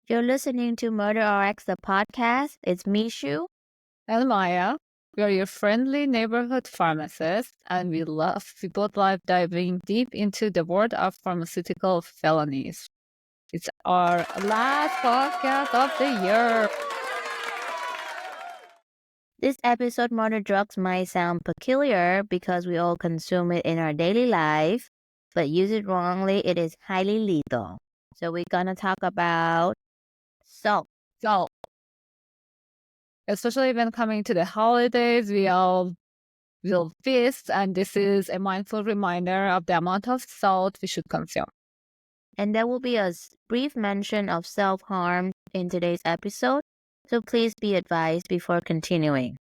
You're listening to Murder RX, the podcast. It's Mishu. And Maya. We are your friendly neighborhood pharmacists, and we both love diving deep into the world of pharmaceutical felonies. It's our last podcast of the year. This episode, Murder Drugs, might sound peculiar because we all consume it in our daily life, but use it wrongly, it is highly lethal. So we're gonna talk about salt. So, especially when coming to the holidays, we all will feast, and this is a mindful reminder of the amount of salt we should consume. And there will be a brief mention of self-harm in today's episode, so please be advised before continuing.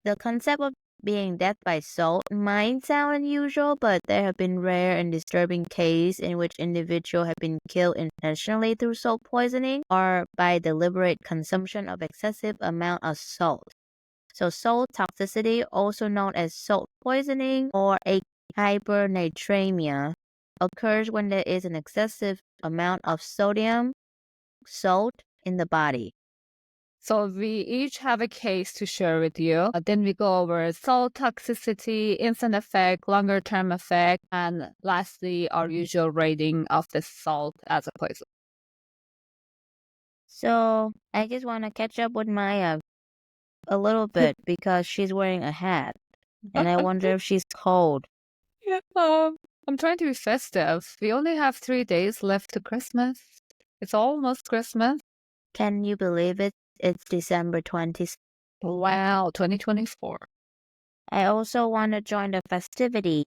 The concept of being death by salt might sound unusual, but there have been rare and disturbing cases in which individuals have been killed intentionally through salt poisoning or by deliberate consumption of excessive amount of salt. So salt toxicity, also known as salt poisoning or a hypernatremia, occurs when there is an excessive amount of sodium, salt in the body. So we each have a case to share with you. Then we go over salt toxicity, instant effect, longer term effect, and lastly, our usual rating of the salt as a poison. So I just want to catch up with Maya a little bit because she's wearing a hat, and I wonder if she's cold. Yeah, I'm trying to be festive. We only have 3 days left to Christmas. It's almost Christmas. Can you believe it? It's December 20th. Wow, 2024. I also want to join the festivity.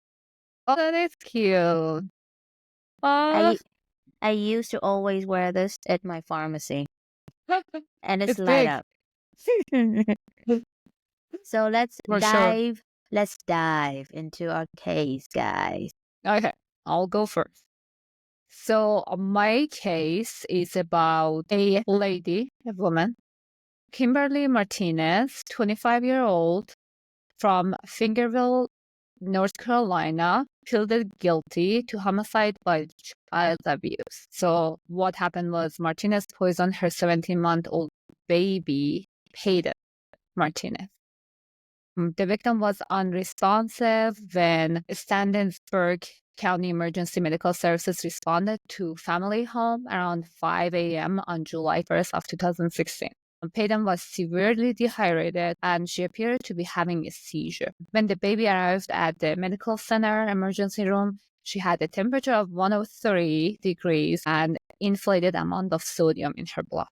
Oh, that is cute. I used to always wear this at my pharmacy, and it's It's light big. up. So let's For sure. dive into our case, guys. Okay, I'll go first. So my case is about a lady, a woman, Kimberly Martinez, 25-year-old from Fingerville, North Carolina, pleaded guilty to homicide by child abuse. So what happened was Martinez poisoned her 17-month-old baby, Peyton Martinez. The victim was unresponsive when Stantonsburg County Emergency Medical Services responded to family home around 5 a.m. on July 1st of 2016. Peyton was severely dehydrated and she appeared to be having a seizure. When the baby arrived at the medical center emergency room, she had a temperature of 103 degrees and inflated amount of sodium in her blood.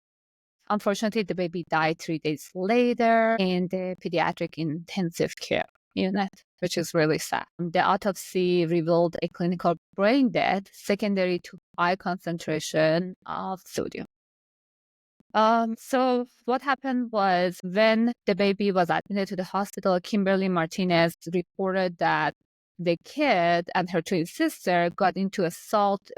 Unfortunately, the baby died 3 days later in the pediatric intensive care unit, which is really sad. The autopsy revealed a clinical brain death secondary to high concentration of sodium. So what happened was when the baby was admitted to the hospital, Kimberly Martinez reported that the kid and her twin sister got into a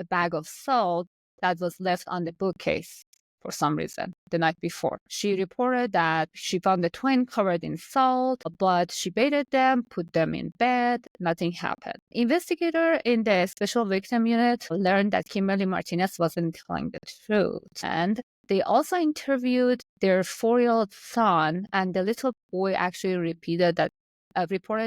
bag of salt that was left on the bookcase for some reason the night before. She reported that she found the twin covered in salt, but she bathed them, put them in bed, nothing happened. Investigator in the special victim unit learned that Kimberly Martinez wasn't telling the truth, and they also interviewed their 4-year-old son, and the little boy actually reported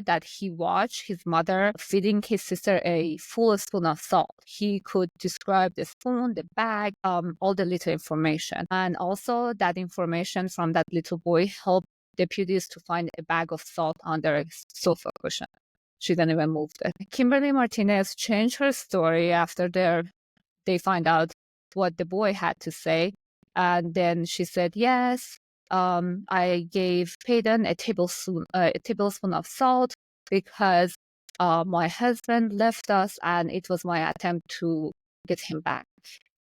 that he watched his mother feeding his sister a full spoon of salt. He could describe the spoon, the bag, all the little information. And also that information from that little boy helped deputies to find a bag of salt under a sofa cushion. She then even moved it. Kimberly Martinez changed her story after they find out what the boy had to say. And then she said, yes, I gave Peyton a tablespoon of salt because my husband left us and it was my attempt to get him back.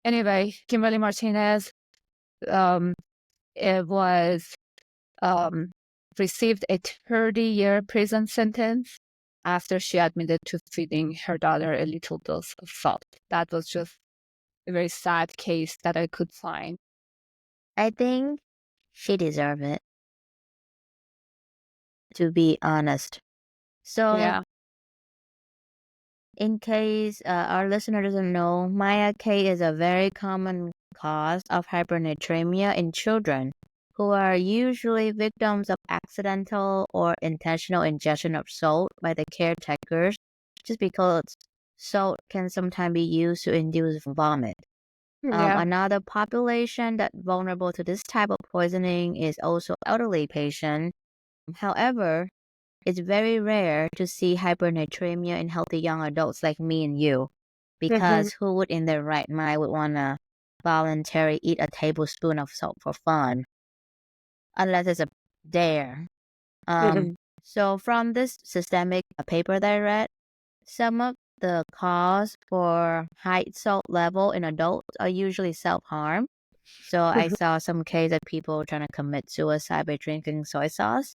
Anyway, Kimberly Martinez received a 30-year prison sentence after she admitted to feeding her daughter a little dose of salt. That was just a very sad case that I could find. I think she deserved it, to be honest. So, Yeah. in case our listener doesn't know, Maya K is a very common cause of hypernatremia in children who are usually victims of accidental or intentional ingestion of salt by the caretakers, just because salt can sometimes be used to induce vomit. Yeah. Another population that's vulnerable to this type of poisoning is also elderly patients. However, it's very rare to see hypernatremia in healthy young adults like me and you, Mhm. because who would in their right mind would want to voluntarily eat a tablespoon of salt for fun, unless it's a dare. Um, Mhm. so from this systemic paper that I read, some of the cause for high salt level in adults are usually self-harm. So I saw some case of people trying to commit suicide by drinking soy sauce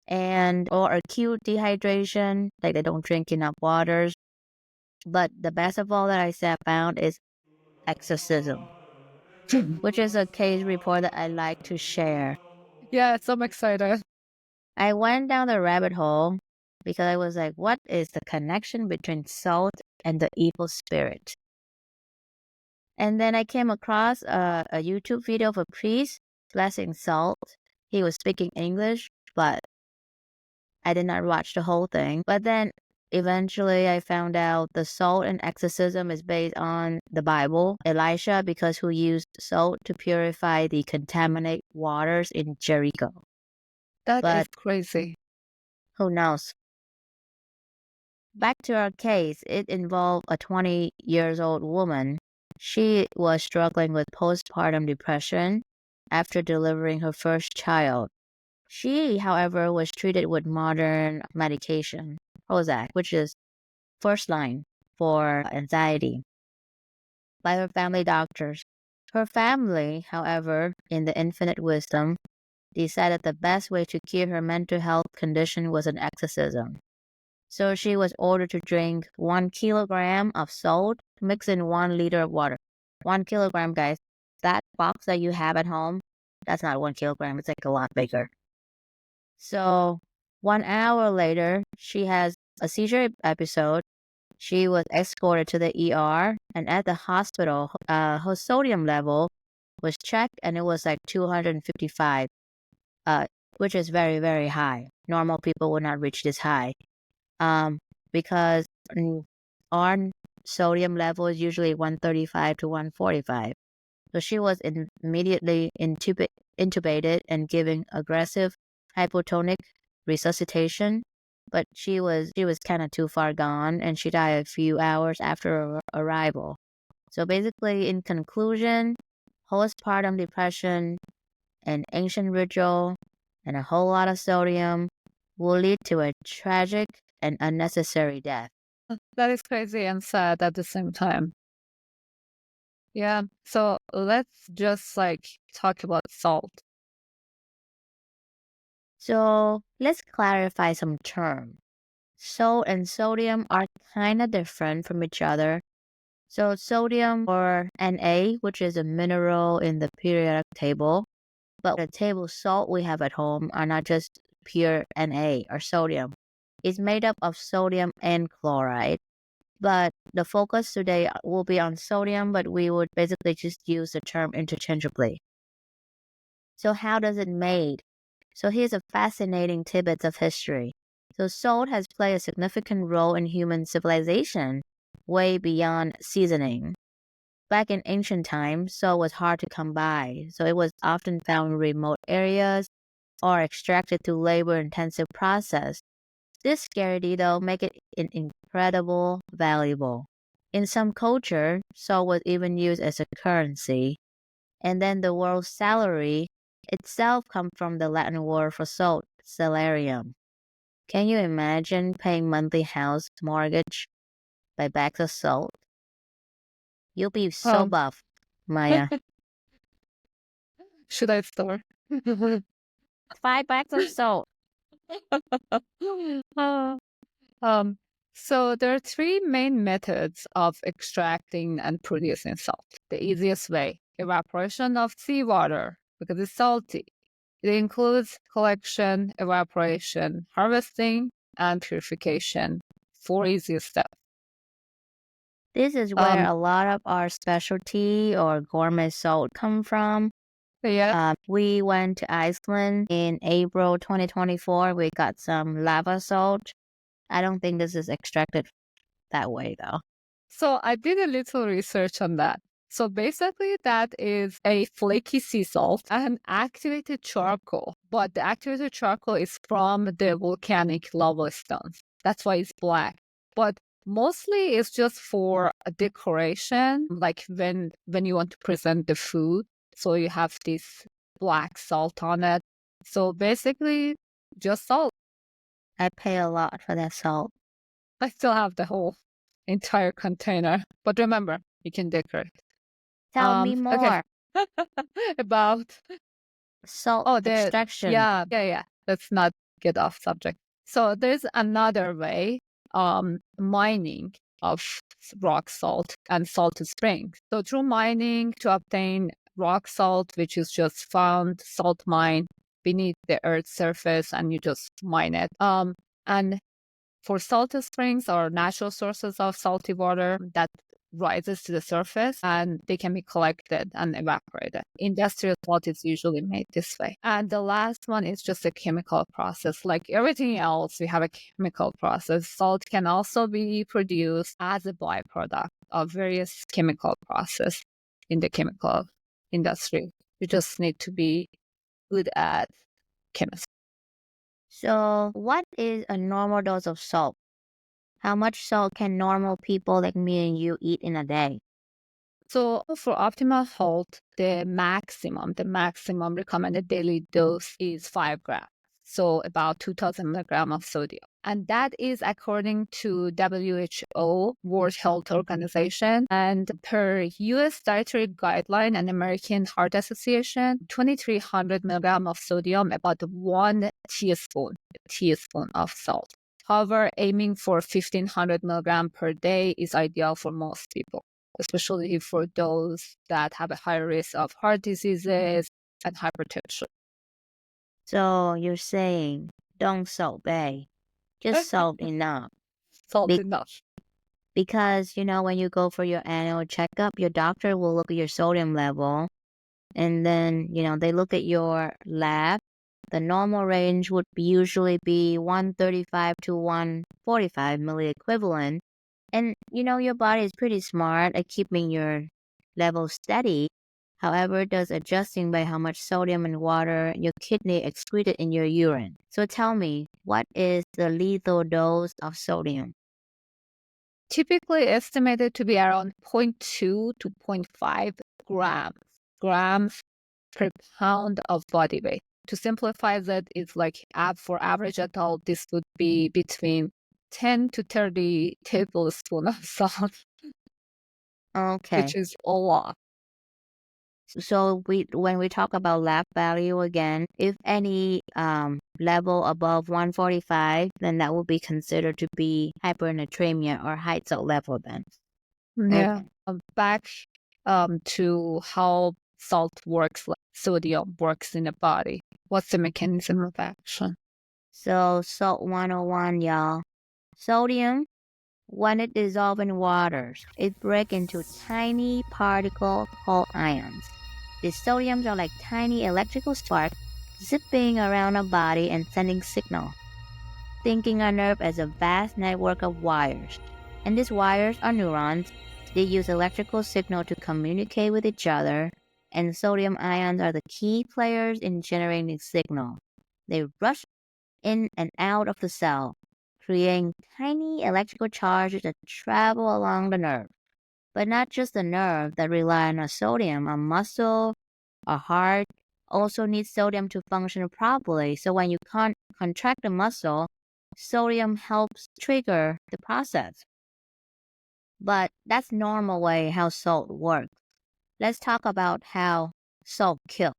and or acute dehydration, like they don't drink enough waters. But the best of all that found is exorcism, which is a case report that I like to share. Yes, I'm excited. I went down the rabbit hole because I was like, what is the connection between salt and the evil spirit? And then I came across a YouTube video of a priest blessing salt. He was speaking English, but I did not watch the whole thing. But then eventually I found out the salt and exorcism is based on the Bible. Elisha, because who used salt to purify the contaminated waters in Jericho. That is But crazy. who knows? Back to our case, it involved a 20 years old woman. She was struggling with postpartum depression after delivering her first child. She, however, was treated with modern medication, Prozac, which is first line for anxiety, by her family doctors. Her family, however, in the infinite wisdom, decided the best way to cure her mental health condition was an exorcism. So she was ordered to drink 1 kilogram of salt mixed in 1 liter of water. 1 kilogram, guys. That box that you have at home, that's not 1 kilogram. It's like a lot bigger. So 1 hour later, she has a seizure episode. She was escorted to the ER, and at the hospital, her sodium level was checked, and it was like 255, uh, which is very, very high. Normal people would not reach this high, because our sodium level is usually 135 to 145. So she was immediately intubated and given aggressive hypotonic resuscitation, but she was kind of too far gone, and she died a few hours after her arrival. So basically, in conclusion, postpartum depression, an ancient ritual, and a whole lot of sodium will lead to a tragic and unnecessary death. That is crazy and sad at the same time. Yeah. So let's just talk about salt. So let's clarify some terms. Salt and sodium are kind of different from each other. So sodium, or Na, which is a mineral in the periodic table, but the table salt we have at home are not just pure Na or sodium. It's made up of sodium and chloride. But the focus today will be on sodium, but we would basically just use the term interchangeably. So how does it made? So here's a fascinating tidbit of history. So salt has played a significant role in human civilization, way beyond seasoning. Back in ancient times, salt was hard to come by, so it was often found in remote areas or extracted through labor-intensive process. This scarcity, though, make it incredible valuable. In some culture, salt was even used as a currency. And then the word salary itself comes from the Latin word for salt, salarium. Can you imagine paying monthly house mortgage by bags of salt? You'll be so Um, buff, Maya. should I start? 5 bags of salt. Uh, um, so there are three main methods of extracting and producing salt. The easiest way, evaporation of seawater because it's salty. It includes collection, evaporation, harvesting, and purification. Four easiest steps. This is where a lot of our specialty or gourmet salt come from. Yeah. We went to Iceland in April 2024. We got some lava salt. I don't think this is extracted that way though. So I did a little research on that. So basically, that is a flaky sea salt and activated charcoal. But the activated charcoal is from the volcanic lava stones. That's why it's black. But mostly it's just for a decoration, like when you want to present the food. So you have this black salt on it. So basically, just salt. I pay a lot for that salt. I still have the whole entire container. But remember, you can decorate. Tell me Okay. more. About Salt extraction. yeah. Let's not get off subject. So there's another way, mining of rock salt and salt springs. So through mining to obtain rock salt, which is just found salt mine beneath the earth's surface, and you just mine it. And for salt springs or natural sources of salty water that rises to the surface, and they can be collected and evaporated. Industrial salt is usually made this way. And the last one is just a chemical process. Like everything else, we have a chemical process. Salt can also be produced as a byproduct of various chemical process in the chemical industry. You just need to be good at chemistry. So, what is a normal dose of salt? How much salt can normal people like me and you eat in a day? So for optimal health, the maximum recommended daily dose is 5 grams. So about 2,000 milligrams of sodium. And that is according to WHO, World Health Organization. And per US Dietary Guideline and American Heart Association, 2,300 milligrams of sodium, about 1 teaspoon of salt. However, aiming for 1,500 milligrams per day is ideal for most people, especially for those that have a higher risk of heart diseases and hypertension. So, you're saying don't salt bay, just salt enough. Salt Be- enough. Because, when you go for your annual checkup, your doctor will look at your sodium level. And then, they look at your lab. The normal range would usually be 135 to 145 milliequivalent. And, your body is pretty smart at keeping your level steady. However, it does adjusting by how much sodium and water your kidney excreted in your urine. So tell me, what is the lethal dose of sodium? Typically estimated to be around 0.2 to 0.5 grams per pound of body weight. To simplify that, it's like for average adult, this would be between 10 to 30 tablespoons of salt, Okay. which is a lot. So when we talk about lab value again, if any level above 145, then that will be considered to be hypernatremia or high salt level then. Yeah. Okay. Back to how salt works, like sodium works in the body. What's the mechanism of action? So salt 101, y'all. Sodium, when it dissolves in waters, it breaks into tiny particles called ions. These sodiums are like tiny electrical sparks zipping around a body and sending signal. Thinking our nerve as a vast network of wires. And these wires are neurons. They use electrical signal to communicate with each other, and sodium ions are the key players in generating signal. They rush in and out of the cell, creating tiny electrical charges that travel along the nerve. But not just the nerve that rely on sodium, a muscle, a heart also needs sodium to function properly. So when you contract the muscle, sodium helps trigger the process. But that's normal way how salt works. Let's talk about how salt kills.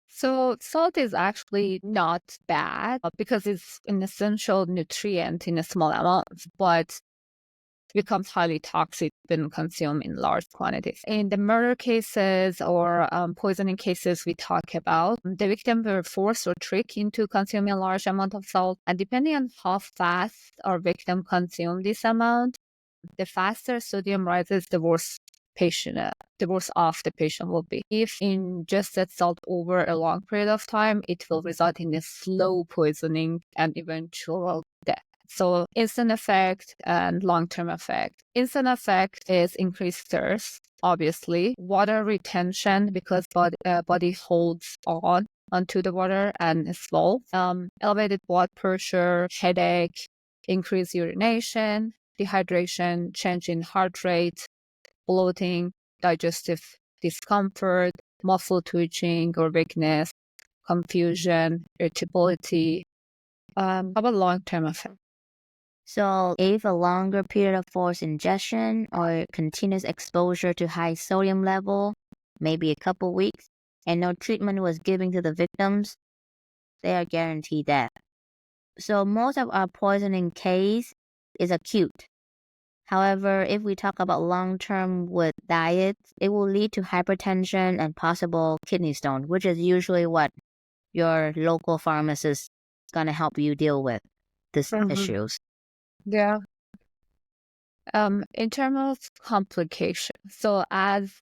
So salt is actually not bad because it's an essential nutrient in a small amount, but becomes highly toxic when consumed in large quantities. In the murder cases or poisoning cases we talk about, the victim were forced or tricked into consuming a large amount of salt. And depending on how fast our victim consumed this amount, the faster sodium rises, the worse off the patient will be. If ingested salt over a long period of time, it will result in a slow poisoning and eventual death. So instant effect and long-term effect. Instant effect is increased thirst, obviously. Water retention, because body holds on onto the water and is slow. Elevated blood pressure, headache, increased urination, dehydration, change in heart rate, bloating, digestive discomfort, muscle twitching or weakness, confusion, irritability. How about long-term effect? So if a longer period of forced ingestion or continuous exposure to high sodium level, maybe a couple weeks, and no treatment was given to the victims, they are guaranteed death. So most of our poisoning case is acute. However, if we talk about long-term with diets, it will lead to hypertension and possible kidney stone, which is usually what your local pharmacist is going to help you deal with these issues. Yeah. In terms of complications, so as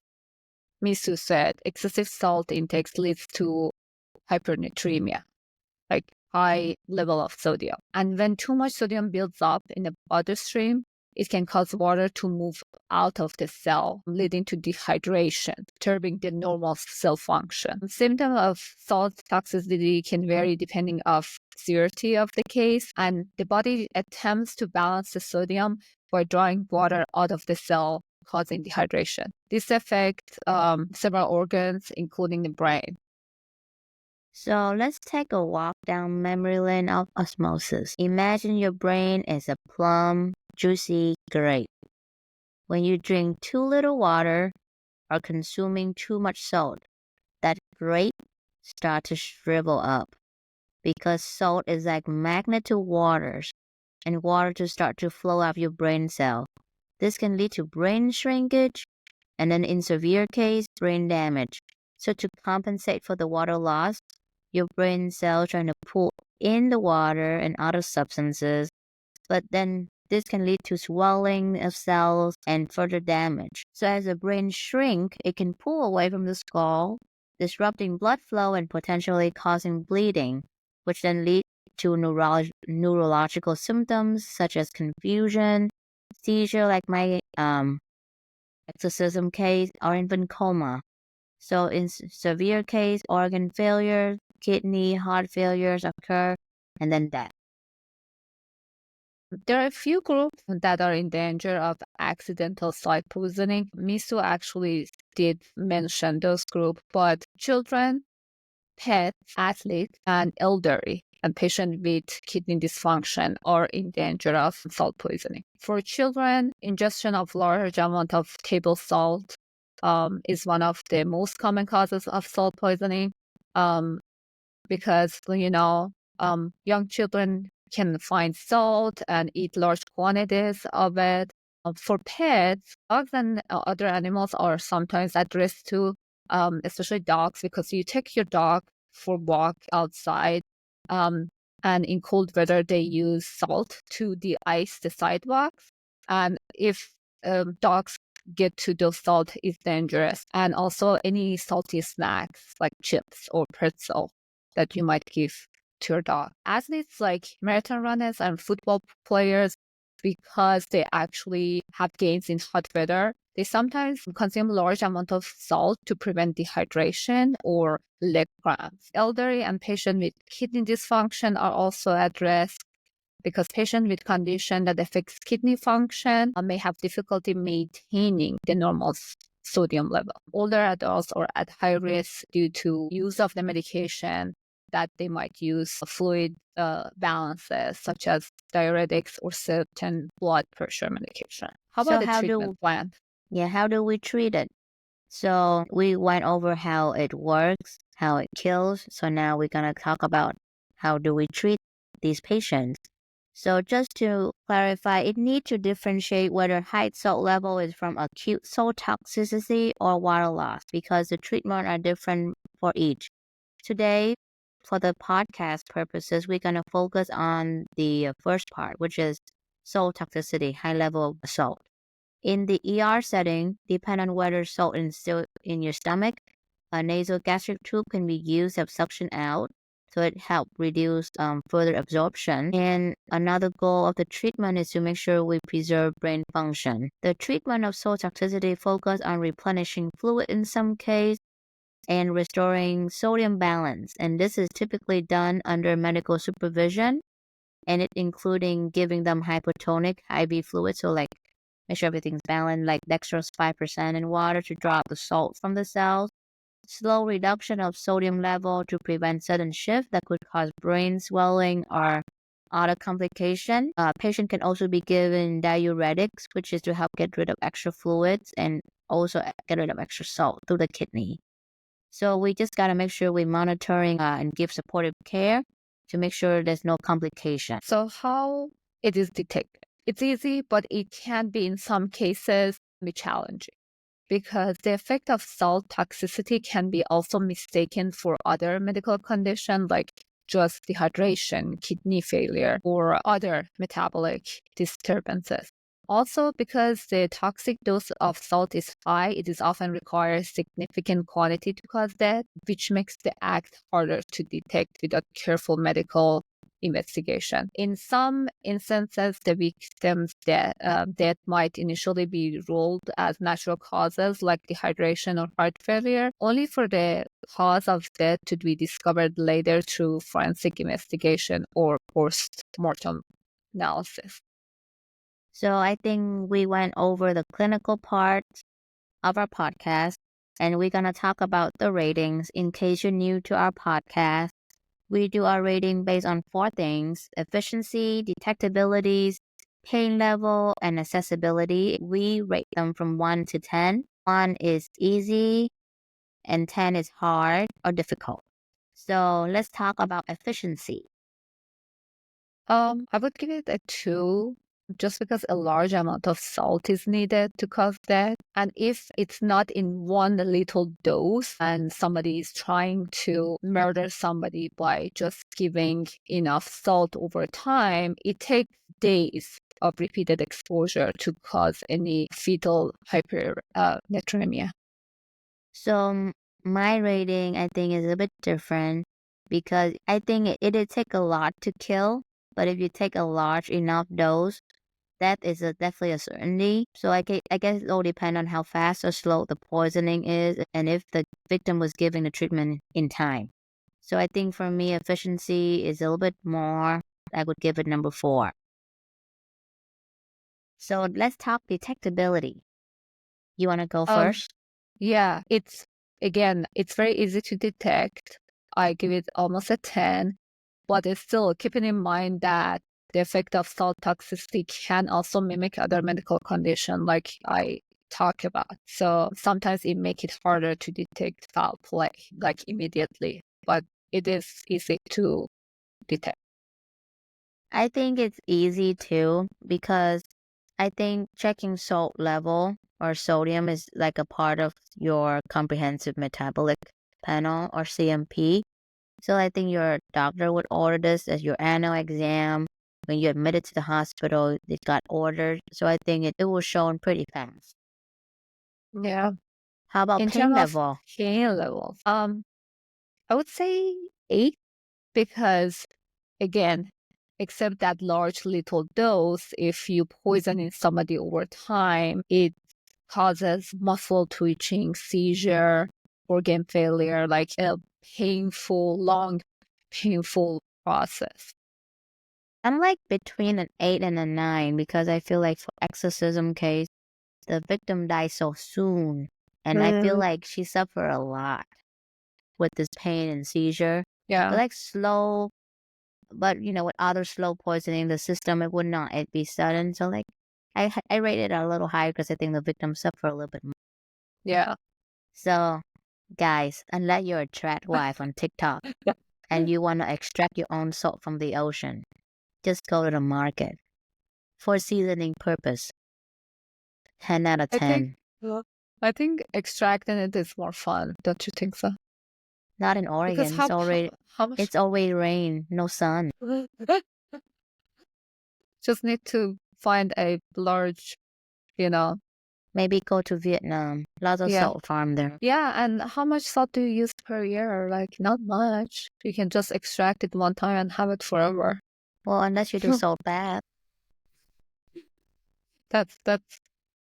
Misu said, excessive salt intake leads to hypernatremia, like high level of sodium. And when too much sodium builds up in the bloodstream, it can cause water to move out of the cell, leading to dehydration, disturbing the normal cell function. Symptoms of salt toxicity can vary depending on severity of the case, and the body attempts to balance the sodium by drawing water out of the cell, causing dehydration. This affects several organs, including the brain. So let's take a walk down memory lane of osmosis. Imagine your brain is a plum, juicy grape. When you drink too little water or consuming too much salt, that grape starts to shrivel up because salt is like magnet to water and water to start to flow out of your brain cell. This can lead to brain shrinkage and then in severe case, brain damage. So to compensate for the water loss, your brain cells trying to pull in the water and other substances, but then this can lead to swelling of cells and further damage. So as the brain shrinks, it can pull away from the skull, disrupting blood flow and potentially causing bleeding, which then lead to neurological symptoms such as confusion, seizure like my exorcism case, or even coma. So in severe case, organ failure, kidney, heart failures occur, and then death. There are a few groups that are in danger of accidental salt poisoning. Misu actually did mention those groups, but children, pets, athletes, and elderly and patients with kidney dysfunction are in danger of salt poisoning. For children, ingestion of large amount of table salt is one of the most common causes of salt poisoning because, young children can find salt and eat large quantities of it. For pets, dogs and other animals are sometimes at risk too, especially dogs, because you take your dog for walk outside, and in cold weather they use salt to de-ice the sidewalks, and if dogs get to those salt, is dangerous. And also any salty snacks like chips or pretzel that you might give to your dog. Athletes like marathon runners and football players, because they actually have gains in hot weather, they sometimes consume large amount of salt to prevent dehydration or leg cramps. Elderly and patients with kidney dysfunction are also at risk because patients with condition that affects kidney function may have difficulty maintaining the normal sodium level. Older adults are at high risk due to use of the medication that they might use fluid balances such as diuretics or certain blood pressure medication. How about the treatment plan? Yeah, how do we treat it? So we went over how it works, how it kills. So now we're going to talk about how do we treat these patients. So just to clarify, it needs to differentiate whether high salt level is from acute salt toxicity or water loss because the treatment are different for each. Today, for the podcast purposes, we're going to focus on the first part, which is salt toxicity, high level of salt. In the ER setting, depending on whether salt is still in your stomach, a nasal gastric tube can be used to have suction out, so it helps reduce further absorption. And another goal of the treatment is to make sure we preserve brain function. The treatment of salt toxicity focuses on replenishing fluid in some case and restoring sodium balance. And this is typically done under medical supervision, and it including giving them hypotonic IV fluid, so like make sure everything's balanced, like dextrose 5% in water to draw out the salt from the cells. Slow reduction of sodium level to prevent sudden shift that could cause brain swelling or other complication. Patient can also be given diuretics, which is to help get rid of extra fluids and also get rid of extra salt through the kidney. So we just got to make sure we're monitoring and give supportive care to make sure there's no complication. So how it is detected? It's easy, but it can be in some cases be challenging because the effect of salt toxicity can be also mistaken for other medical conditions like just dehydration, kidney failure, or other metabolic disturbances. Also, because the toxic dose of salt is high, it is often requires significant quantity to cause death, which makes the act harder to detect without careful medical investigation. In some instances, the victim's death might initially be ruled as natural causes like dehydration or heart failure, only for the cause of death to be discovered later through forensic investigation or post-mortem analysis. So I think we went over the clinical part of our podcast, and we're going to talk about the ratings. In case you're new to our podcast, we do our rating based on 4 things: efficiency, detectability, pain level, and accessibility. We rate them from 1 to 10. 1 is easy, and 10 is hard or difficult. So let's talk about efficiency. I would give it a 2 just because a large amount of salt is needed to cause death. And if it's not in one little dose and somebody is trying to murder somebody by just giving enough salt over time, it takes days of repeated exposure to cause any fetal hypernatremia. So my rating, I think, is a bit different because I think it'd take a lot to kill, but if you take a large enough dose, that is definitely a certainty. So I guess it all depends on how fast or slow the poisoning is and if the victim was given the treatment in time. So I think for me, efficiency is a little bit more. I would give it number 4. So let's talk detectability. You want to go first? Yeah, it's very easy to detect. I give it almost a 10, but it's still keeping in mind that the effect of salt toxicity can also mimic other medical conditions like I talk about. So sometimes it makes it harder to detect foul play like immediately, but it is easy to detect. I think it's easy too because I think checking salt level or sodium is like a part of your comprehensive metabolic panel or CMP. So I think your doctor would order this as your annual exam. When you're admitted to the hospital, it got ordered. So I think it was shown pretty fast. Yeah. How about In pain terms of level? pain levels, I would say 8 because again, except that large little dose, if you poison somebody over time, it causes muscle twitching, seizure, organ failure, like a long, painful process. I'm like between an 8 and a 9 because I feel like for exorcism case, the victim died so soon. And I feel like she suffered a lot with this pain and seizure. Yeah. But like slow, but with other slow poisoning, the system, it would not it be sudden. So like I rated it a little higher because I think the victim suffered a little bit more. Yeah. So guys, unless you're a trad wife on TikTok and you want to extract your own salt from the ocean, just go to the market for seasoning purpose. 10 out of I 10. I think extracting it is more fun, don't you think so? Not in Because Oregon. how much? It's always rain, no sun. Just need to find a large, Maybe go to Vietnam. Lots of Yeah. salt farm there. Yeah, and how much salt do you use per year? Like, not much. You can just extract it one time and have it forever. Well, unless you do salt bath. That's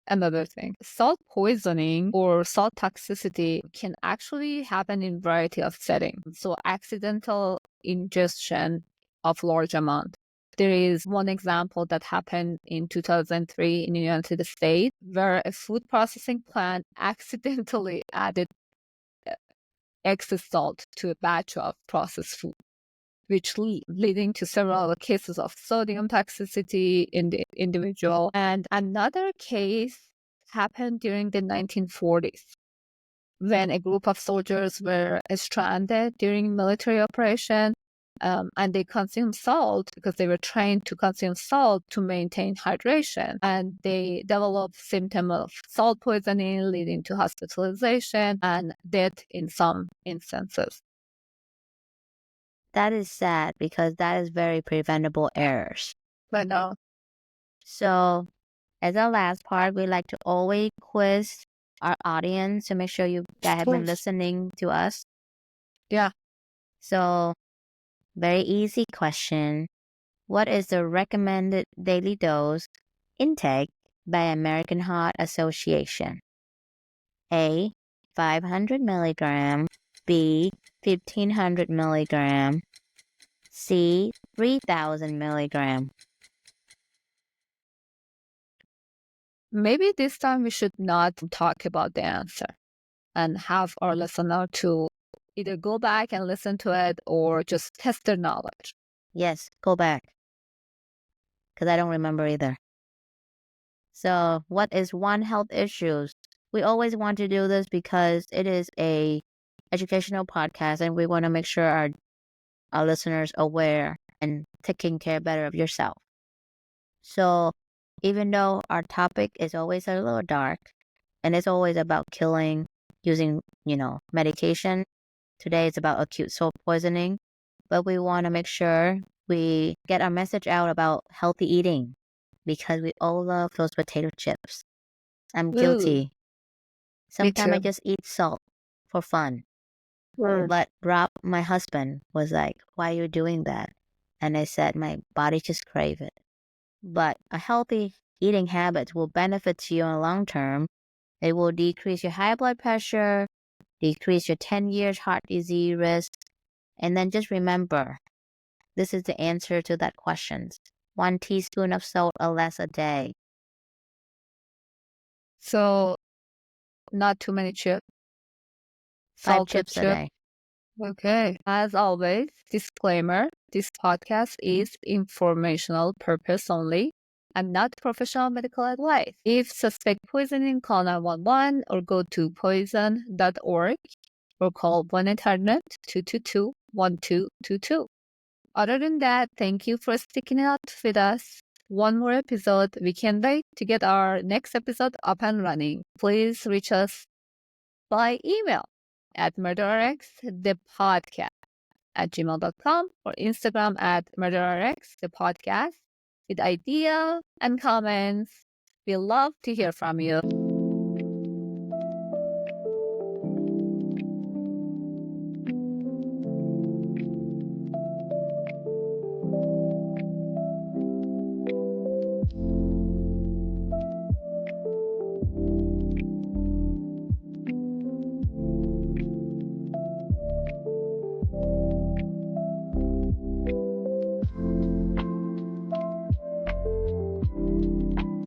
another thing. Salt poisoning or salt toxicity can actually happen in variety of settings. So accidental ingestion of large amount. There is one example that happened in 2003 in the United States where a food processing plant accidentally added excess salt to a batch of processed food, which leading to several cases of sodium toxicity in the individual. And another case happened during the 1940s when a group of soldiers were stranded during military operation. And they consumed salt because they were trained to consume salt to maintain hydration. And they developed symptoms of salt poisoning, leading to hospitalization and death in some instances. That is sad because that is very preventable errors. I know. So, as our last part, we like to always quiz our audience to make sure you guys have been listening to us. Yeah. So, very easy question. What is the recommended daily dose intake by American Heart Association? A. 500 milligram. B. 1500 milligram. C. 3000 milligram. Maybe this time we should not talk about the answer and have our listener to either go back and listen to it or just test their knowledge. Yes, go back. Because I don't remember either. So, what is one health issues? We always want to do this because it is a educational podcast and we want to make sure our listeners are aware and taking care better of yourself. So, even though our topic is always a little dark and it's always about killing using, medication, today it's about acute salt poisoning, but we want to make sure we get our message out about healthy eating because we all love those potato chips. I'm guilty. Sometimes I just eat salt for fun. But Rob, my husband, was like, why are you doing that? And I said, my body just crave it. But a healthy eating habit will benefit you in the long term. It will decrease your high blood pressure, decrease your 10 years heart disease risk. And then just remember, this is the answer to that question. 1 teaspoon of salt or less a day. So, not too many chips. 5 Salted chips a chip. day. Okay. As always, disclaimer, this podcast is informational purpose only and not professional medical advice. If suspect poisoning, call 911 or go to poison.org or call 1-800-222-1222. Other than that, thank you for sticking out with us. One more episode. We can't wait to get our next episode up and running. Please reach us by email at murderrx.thepodcast@gmail.com or Instagram at murderrx.thepodcast with ideas and comments. We love to hear from you.